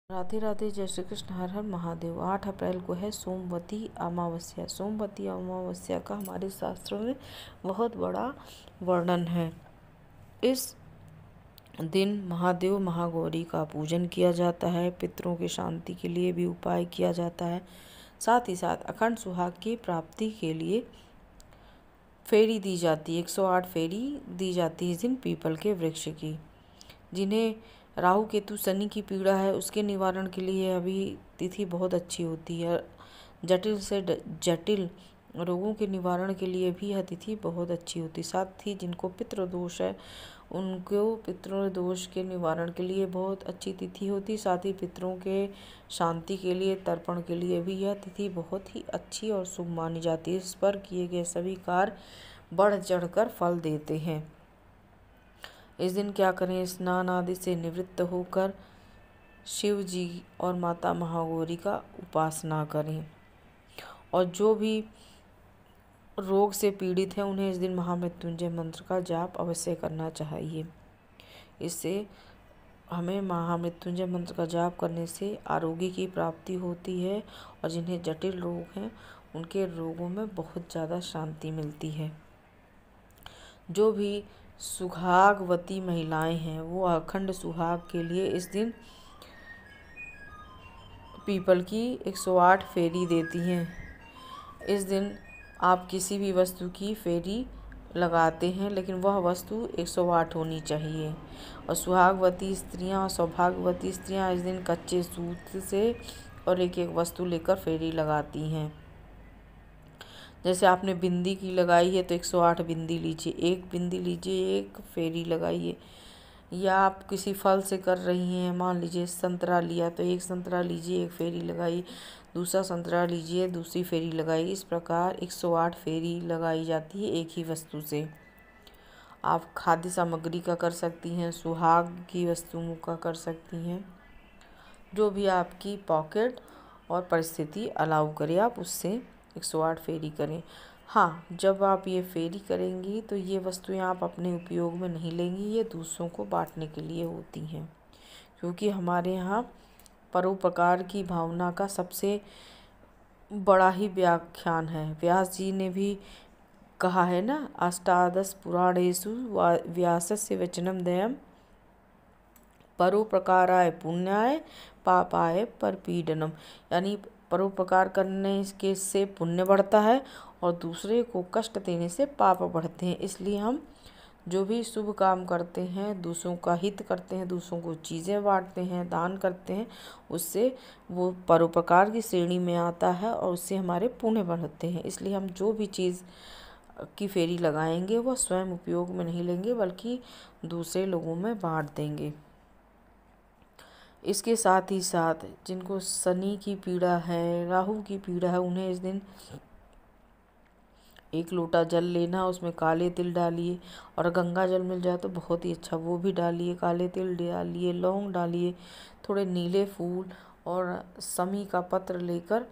राधे राधे, जय श्री कृष्ण, हर हर महादेव। 8 अप्रैल को है सोमवती अमावस्या। सोमवती अमावस्या का हमारे शास्त्रों में बहुत बड़ा वर्णन है। इस दिन महादेव महागौरी का पूजन किया जाता है। पितरों की शांति के लिए भी उपाय किया जाता है। साथ ही साथ अखंड सुहाग की प्राप्ति के लिए फेरी दी जाती है। 108 फेरी दी जाती है इस दिन पीपल के वृक्ष की। जिन्हें राहु केतु शनि की पीड़ा है, उसके निवारण के लिए अभी तिथि बहुत अच्छी होती है। जटिल से जटिल रोगों के निवारण के लिए भी यह तिथि बहुत अच्छी होती है। साथ ही जिनको पितृ दोष है, उनको पितृ दोष के निवारण के लिए बहुत अच्छी तिथि होती। साथ ही पितरों के शांति के लिए, तर्पण के लिए भी यह तिथि बहुत ही अच्छी और शुभ मानी जाती है। इस पर किए गए सभी कार्य बढ़ चढ़कर फल देते हैं। इस दिन क्या करें? स्नान आदि से निवृत्त होकर शिव जी और माता महागौरी का उपासना करें। और जो भी रोग से पीड़ित हैं, उन्हें इस दिन महामृत्युंजय मंत्र का जाप अवश्य करना चाहिए। इससे हमें महामृत्युंजय मंत्र का जाप करने से आरोग्य की प्राप्ति होती है और जिन्हें जटिल रोग हैं, उनके रोगों में बहुत ज़्यादा शांति मिलती है। जो भी सुहागवती महिलाएं हैं, वो अखंड सुहाग के लिए इस दिन पीपल की 108 फेरी देती हैं। इस दिन आप किसी भी वस्तु की फेरी लगाते हैं, लेकिन वह वस्तु 108 होनी चाहिए। और सुहागवती स्त्रियां और सौभाग्यवती स्त्रियां इस दिन कच्चे सूत से और एक एक वस्तु लेकर फेरी लगाती हैं। जैसे आपने बिंदी की लगाई है तो 108 बिंदी लीजिए, एक बिंदी लीजिए, एक फेरी लगाइए। या आप किसी फल से कर रही हैं, मान लीजिए संतरा लिया तो एक संतरा लीजिए, एक फेरी लगाइए। दूसरा संतरा लीजिए, दूसरी फेरी लगाइए। इस प्रकार 108 फेरी लगाई जाती है एक ही वस्तु से। आप खाद्य सामग्री का कर सकती हैं, सुहाग की वस्तुओं का कर सकती हैं। जो भी आपकी पॉकेट और परिस्थिति अलाउ करे, आप उससे 108 फेरी करें। हाँ, जब आप ये फेरी करेंगी तो ये वस्तुएं आप अपने उपयोग में नहीं लेंगी, ये दूसरों को बांटने के लिए होती हैं। क्योंकि हमारे यहाँ परोपकार की भावना का सबसे बड़ा ही व्याख्यान है। व्यास जी ने भी कहा है ना, अष्टादश पुराणेषु व्यासस्य वचनम दयम परोपकाराय पुण्याय पापाय परपीडनम। यानी परोपकार करने के से पुण्य बढ़ता है और दूसरे को कष्ट देने से पाप बढ़ते हैं। इसलिए हम जो भी शुभ काम करते हैं, दूसरों का हित करते हैं, दूसरों को चीज़ें बांटते हैं, दान करते हैं, उससे वो परोपकार की श्रेणी में आता है और उससे हमारे पुण्य बढ़ते हैं। इसलिए हम जो भी चीज़ की फेरी लगाएंगे वह स्वयं उपयोग में नहीं लेंगे, बल्कि दूसरे लोगों में बांट देंगे। इसके साथ ही साथ जिनको शनि की पीड़ा है, राहु की पीड़ा है, उन्हें इस दिन 1 लोटा जल लेना, उसमें काले तिल डालिए। और गंगा जल मिल जाए तो बहुत ही अच्छा, वो भी डालिए। काले तिल डालिए, लौंग डालिए, थोड़े नीले फूल और समी का पत्र लेकर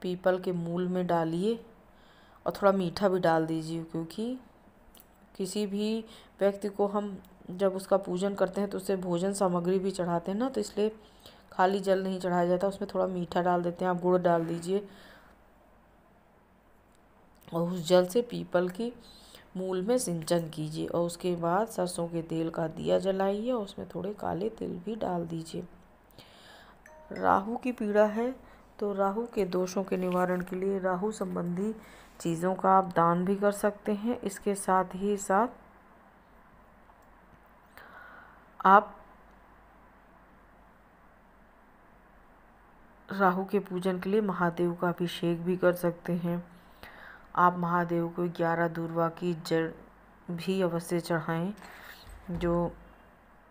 पीपल के मूल में डालिए। और थोड़ा मीठा भी डाल दीजिए, क्योंकि किसी भी व्यक्ति को हम जब उसका पूजन करते हैं तो उससे भोजन सामग्री भी चढ़ाते हैं ना, तो इसलिए खाली जल नहीं चढ़ाया जाता, उसमें थोड़ा मीठा डाल देते हैं। आप गुड़ डाल दीजिए और उस जल से पीपल की मूल में सिंचन कीजिए। और उसके बाद सरसों के तेल का दिया जलाइए और उसमें थोड़े काले तिल भी डाल दीजिए। राहु की पीड़ा है तो राहु के दोषों के निवारण के लिए राहु संबंधी चीज़ों का आप दान भी कर सकते हैं। इसके साथ ही साथ आप राहु के पूजन के लिए महादेव का अभिषेक भी कर सकते हैं। आप महादेव को 11 दूर्वा की जड़ भी अवश्य चढ़ाएं। जो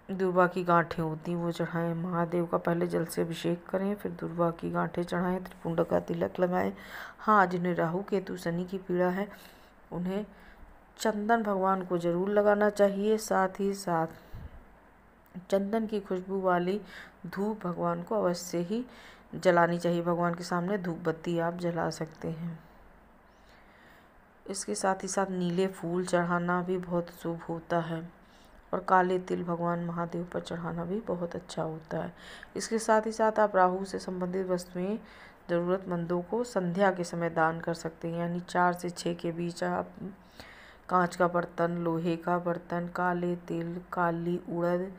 दूर्वा की गांठें होती हैं वो चढ़ाएं। महादेव का पहले जल से अभिषेक करें, फिर दूर्वा की गांठें चढ़ाएं, त्रिपुंड का तिलक लगाएं। हाँ, जिन्हें राहु केतु शनि की पीड़ा है, उन्हें चंदन भगवान को जरूर लगाना चाहिए। साथ ही साथ चंदन की खुशबू वाली धूप भगवान को अवश्य ही जलानी चाहिए। भगवान के सामने धूप बत्ती आप जला सकते हैं। इसके साथ ही साथ नीले फूल चढ़ाना भी बहुत शुभ होता है। और काले तिल भगवान महादेव पर चढ़ाना भी बहुत अच्छा होता है। इसके साथ ही साथ आप राहु से संबंधित वस्तुएं ज़रूरतमंदों को संध्या के समय दान कर सकते हैं, यानी 4 से 6 के बीच आप कांच का बर्तन, लोहे का बर्तन, काले तिल, काली उड़द,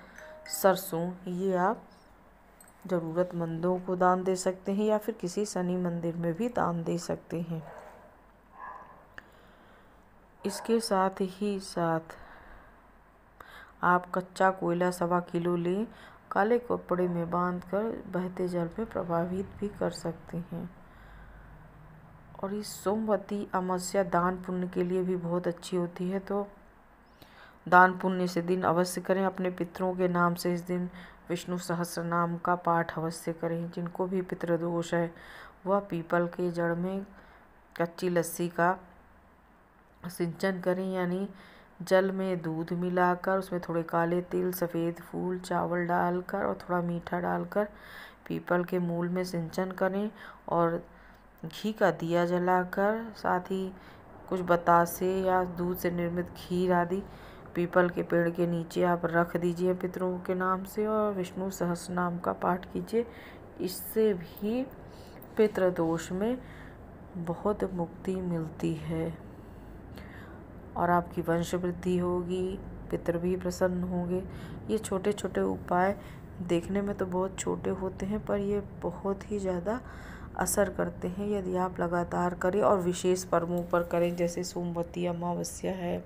सरसों, ये आप ज़रूरतमंदों को दान दे सकते हैं या फिर किसी शनि मंदिर में भी दान दे सकते हैं। इसके साथ ही साथ आप कच्चा कोयला 1.25 किलो लें, काले कपड़े में बांधकर बहते जल में प्रवाहित भी कर सकते हैं। और इस सोमवती अमावस्या दान पुण्य के लिए भी बहुत अच्छी होती है, तो दान पुण्य से दिन अवश्य करें। अपने पितरों के नाम से इस दिन विष्णु सहस्त्र नाम का पाठ अवश्य करें। जिनको भी पितृदोष है वह पीपल के जड़ में कच्ची लस्सी का सिंचन करें, यानी जल में दूध मिलाकर उसमें थोड़े काले तिल, सफ़ेद फूल, चावल डालकर और थोड़ा मीठा डालकर पीपल के मूल में सिंचन करें और घी का दिया जलाकर साथ ही कुछ बतासे या दूध से निर्मित खीर आदि पीपल के पेड़ के नीचे आप रख दीजिए पितरों के नाम से और विष्णु सहस्त्र नाम का पाठ कीजिए। इससे भी पितृदोष में बहुत मुक्ति मिलती है और आपकी वंश वृद्धि होगी, पितर भी प्रसन्न होंगे। ये छोटे छोटे उपाय देखने में तो बहुत छोटे होते हैं, पर ये बहुत ही ज़्यादा असर करते हैं यदि आप लगातार करें और विशेष पर्वों पर करें, जैसे सोमवती अमावस्या है,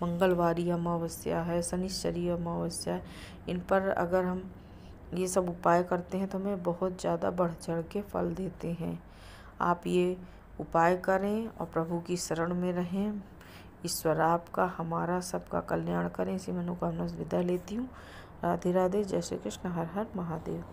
मंगलवारी अमावस्या है, शनिश्चरी अमावस्या है। इन पर अगर हम ये सब उपाय करते हैं तो हमें बहुत ज़्यादा बढ़ चढ़ के फल देते हैं। आप ये उपाय करें और प्रभु की शरण में रहें। ईश्वर आपका हमारा सबका कल्याण करें। इसी मनोकामना से विदा लेती हूँ। राधे राधे। जय श्री कृष्ण। हर हर महादेव।